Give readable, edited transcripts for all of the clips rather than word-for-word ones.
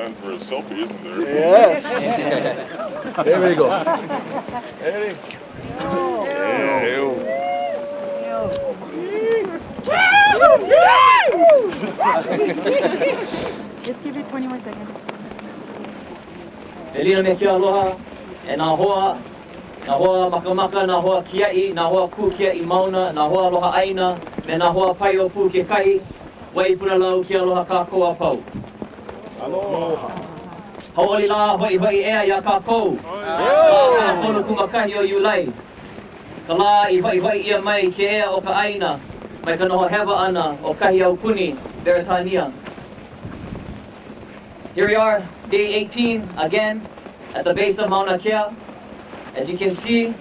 time for a selfie, isn't there? Yes. There we go. Eddie. Just give it 20 more seconds. Elina me kia aloha, e nā hoa makamaka, nā hoa kiai, nā hoa ku kiai Mauna, nā hoa aloha aina, me nā hoa pai o pū ke kai, wai puna lau kia aloha kākou a pau. Aloha. Hauoli la hoi ea ia kākou, ka kono kumakahi o Iulai. Ka la I hoi ia mai ke ea o ka aina, mai ka noho hewa ana o kahi au puni, Beretania. Here we are, day 18, again, at the base of Mauna Kea. As you can see,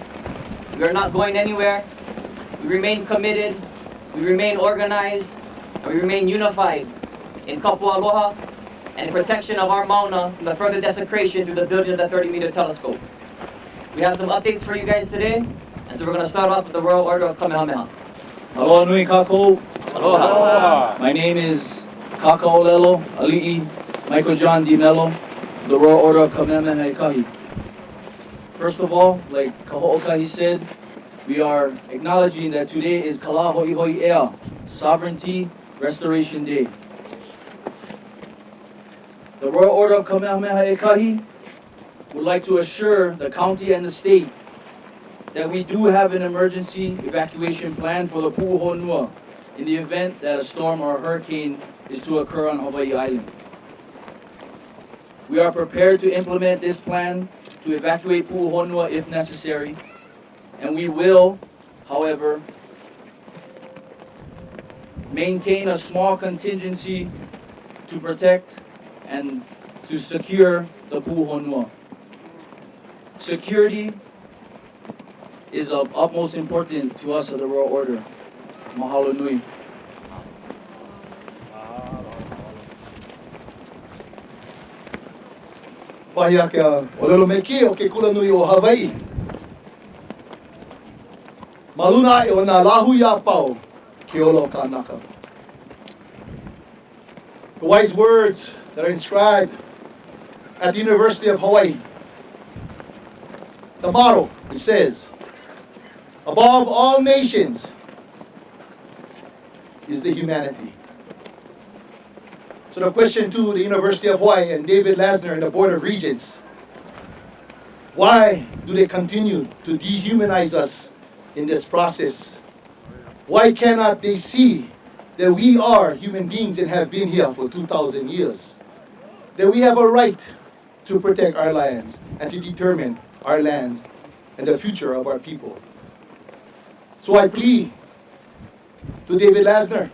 we are not going anywhere. We remain committed, we remain organized, and we remain unified in kapua aloha and in protection of our Mauna from the further desecration through the building of the 30-meter telescope. We have some updates for you guys today, and so we're going to start off with the Royal Order of Kamehameha. Aloha nui kākou. Aloha. My name is Kakaolelo Ali'i Michael John D. Mello, the Royal Order of Kamehameha Kahi. First of all, like Kaho'okahi said, we are acknowledging that today is Kala Hoi Hoi Ea, Sovereignty Restoration Day. The Royal Order of Kamehameha Kahi would like to assure the county and the state that we do have an emergency evacuation plan for the Pu'uhonua in the event that a storm or a hurricane is to occur on Hawaii Island. We are prepared to implement this plan to evacuate Pu'uhonua if necessary, and we will, however, maintain a small contingency to protect and to secure the Pu'uhonua. Security is of utmost importance to us of the Royal Order. Mahalo nui. Whahia ke olelo me ki o ke kula nui o Hawaii. Maluna e o nā lahu ia pau ke olo kānaka. The wise words that are inscribed at the University of Hawaii. The motto, it says, above all nations is the humanity. So the question to the University of Hawaii and David Lasner and the Board of Regents, why do they continue to dehumanize us in this process? Why cannot they see that we are human beings and have been here for 2,000 years? That we have a right to protect our lands and to determine our lands and the future of our people. So I plead to David Lasner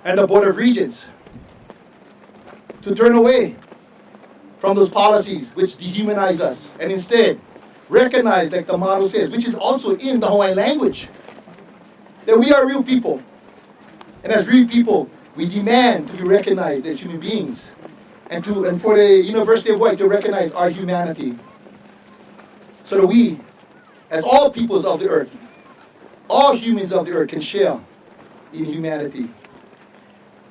and the Board of Regents to turn away from those policies which dehumanize us and instead recognize, like the motto says, which is also in the Hawaiian language, that we are real people. And as real people, we demand to be recognized as human beings and for the University of Hawaii to recognize our humanity so that we, as all peoples of the earth, all humans of the earth can share in humanity.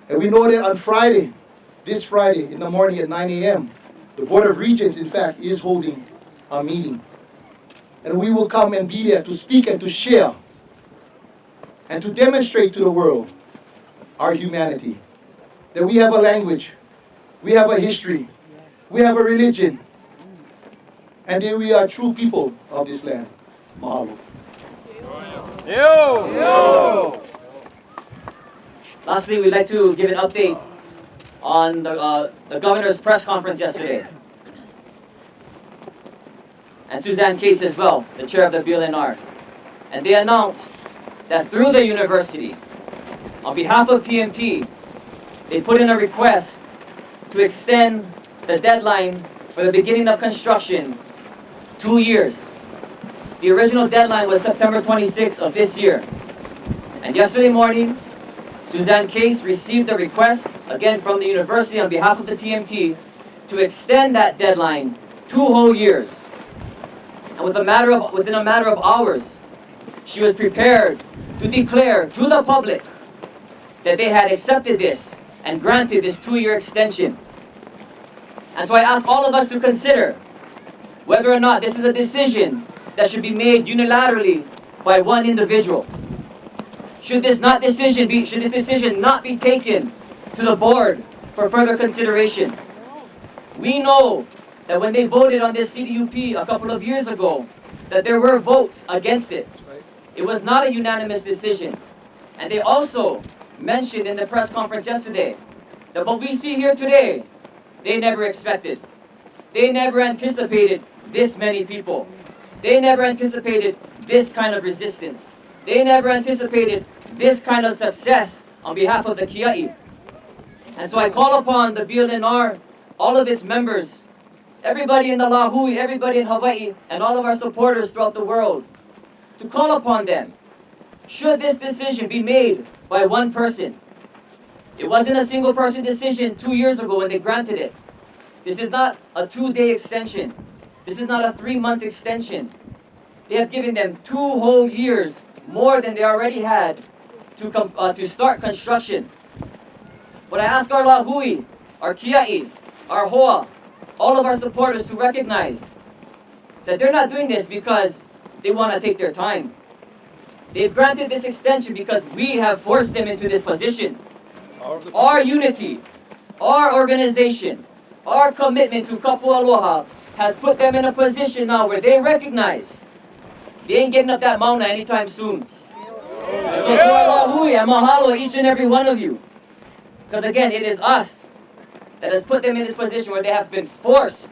And we know that on Friday, this Friday in the morning at 9 a.m., the Board of Regents, in fact, is holding a meeting. And we will come and be there to speak and to share and to demonstrate to the world our humanity. That we have a language, we have a history, we have a religion, and that we are true people of this land. Mahalo. Yo! Lastly, we'd like to give an update on the governor's press conference yesterday. And Suzanne Case as well, the chair of the BLNR. And they announced that through the university, on behalf of TMT, they put in a request to extend the deadline for the beginning of construction 2 years. The original deadline was September 26th of this year. And yesterday morning, Suzanne Case received a request, again from the university on behalf of the TMT, to extend that deadline 2 whole years. And within a matter of hours, she was prepared to declare to the public that they had accepted this and granted this 2-year extension. And so I ask all of us to consider whether or not this is a decision that should be made unilaterally by one individual. Should this decision not be taken to the board for further consideration? We know that when they voted on this CDUP a couple of years ago, that there were votes against it. It was not a unanimous decision. And they also mentioned in the press conference yesterday that what we see here today, they never expected. They never anticipated this many people. They never anticipated this kind of resistance. They never anticipated this kind of success on behalf of the Kia'i. And so I call upon the BLNR, all of its members, everybody in the Lahui, everybody in Hawaii, and all of our supporters throughout the world, to call upon them. Should this decision be made by one person? It wasn't a single person decision 2 years ago when they granted it. This is not a 2-day extension. This is not a 3-month extension. They have given them 2 whole years, more than they already had, to start construction. But I ask our Lahui, our Kia'i, our Hoa, all of our supporters to recognize that they're not doing this because they want to take their time. They've granted this extension because we have forced them into this position. Our unity, our organization, our commitment to Kapu Aloha has put them in a position now where they recognize they ain't getting up that Mauna anytime soon. And so to our Lahui, and mahalo each and every one of you. Because again, it is us that has put them in this position where they have been forced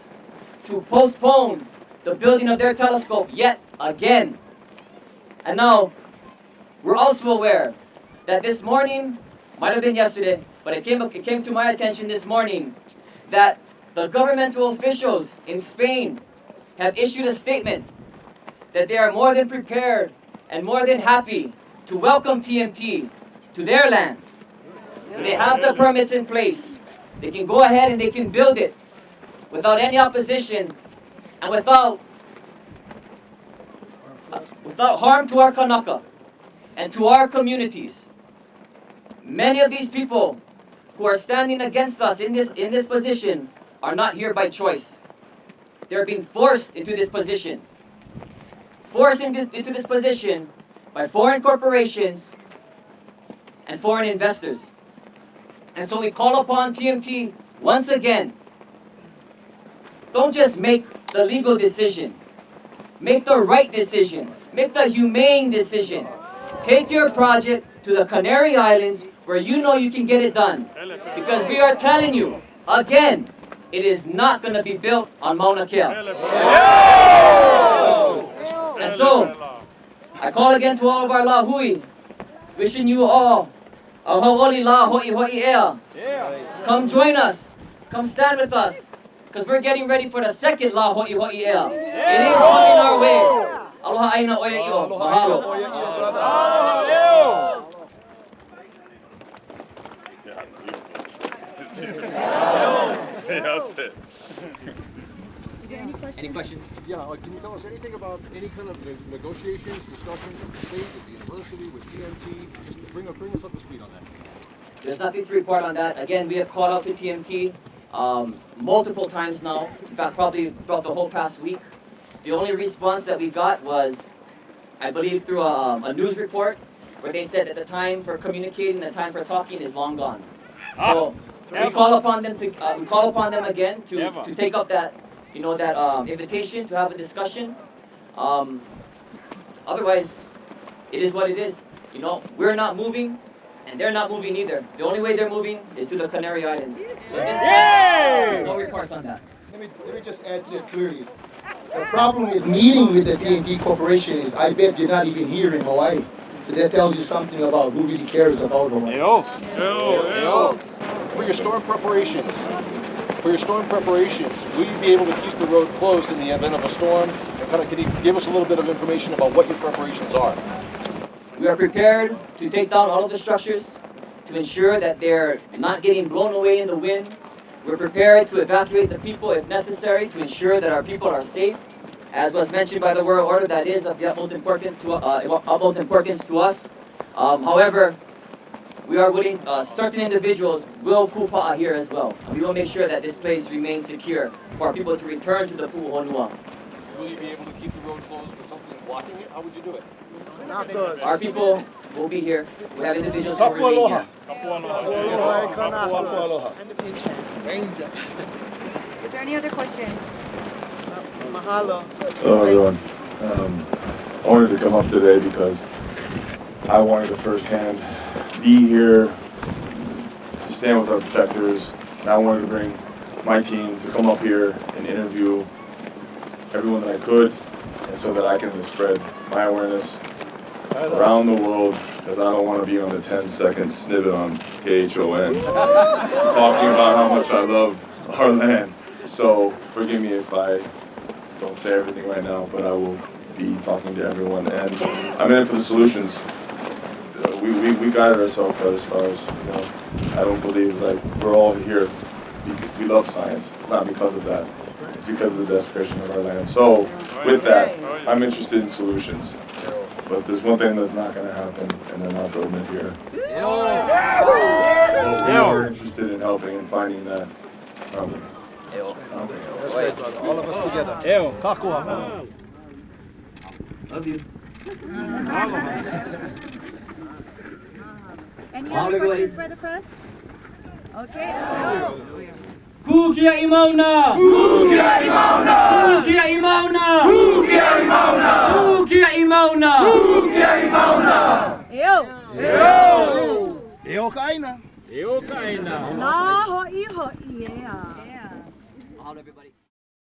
to postpone the building of their telescope yet again. And now, we're also aware that this morning, might have been yesterday, but it came to my attention this morning that the governmental officials in Spain have issued a statement that they are more than prepared and more than happy to welcome TMT to their land. They have the permits in place. They can go ahead and they can build it without any opposition and without harm to our Kanaka and to our communities. Many of these people who are standing against us in this position are not here by choice. They're being forced into this position. Forced into this position by foreign corporations and foreign investors. And so we call upon TMT once again. Don't just make the legal decision. Make the right decision. Make the humane decision. Take your project to the Canary Islands where you know you can get it done. Because we are telling you, again, it is not going to be built on Mauna Kea. And so, I call again to all of our Lahui, wishing you all a ho'oli la ho'i ho'i ea. Come join us. Come stand with us. Because we're getting ready for the second la ho'i ho'i ea. It is coming our way. Aloha aina oia i'o. Mahalo. Yeah, it's beautiful. Yes, it. Is there any questions? Any questions? Yeah, can you tell us anything about any kind of negotiations, discussions with the state, with the university, with TMT? Just bring us up to speed on that. There's nothing to report on that. Again, we have called out to TMT multiple times now. In fact, probably throughout the whole past week. The only response that we got was, I believe, through a news report where they said that the time for communicating, the time for talking is long gone. So we call upon them again to take up that invitation to have a discussion. Otherwise, it is what it is. We're not moving, and they're not moving either. The only way they're moving is to the Canary Islands. So at this point, no reports on that. Let me just add to that clearly. The problem with meeting with the TNT Corporation is I bet you're not even here in Hawaii. So that tells you something about who really cares about Hawaii. For your storm preparations, will you be able to keep the road closed in the event of a storm? And can you give us a little bit of information about what your preparations are? We are prepared to take down all of the structures to ensure that they're not getting blown away in the wind. We're prepared to evacuate the people if necessary to ensure that our people are safe. As was mentioned by the World Order, that is of the utmost importance to us. However, we are willing, certain individuals will pupa'a here as well. And we will make sure that this place remains secure for our people to return to the pu'uhonua. Will you be able to keep the road closed with something blocking it? How would you do it? Our people will be here. We have individuals who will remain here. Is there any other questions? Hello everyone. I wanted to come up today because I wanted to firsthand be here to stand with our protectors, and I wanted to bring my team to come up here and interview everyone that I could, and so that I can spread my awareness around the world, because I don't want to be on the 10-second snippet on KHON talking about how much I love our land. So forgive me if I don't say everything right now, but I will be talking to everyone, and I'm in it for the solutions. We guided ourselves by the stars. You know, I don't believe we're all here. We love science. It's not because of that. It's because of the desecration of our land. So with that, I'm interested in solutions. But there's one thing that's not going to happen, and they're not building it here. We are interested in helping and finding that. That's right, brother. All of us together. Kakua. Love you. Any other questions by the press? Okay. Kukia Mauna! Kukia Mauna! Kukia Mauna! Kukia Mauna! Kukia Mauna! Kukia Mauna! Eo kaina. Na ho'i ho'i, yeah. Mahalo everybody.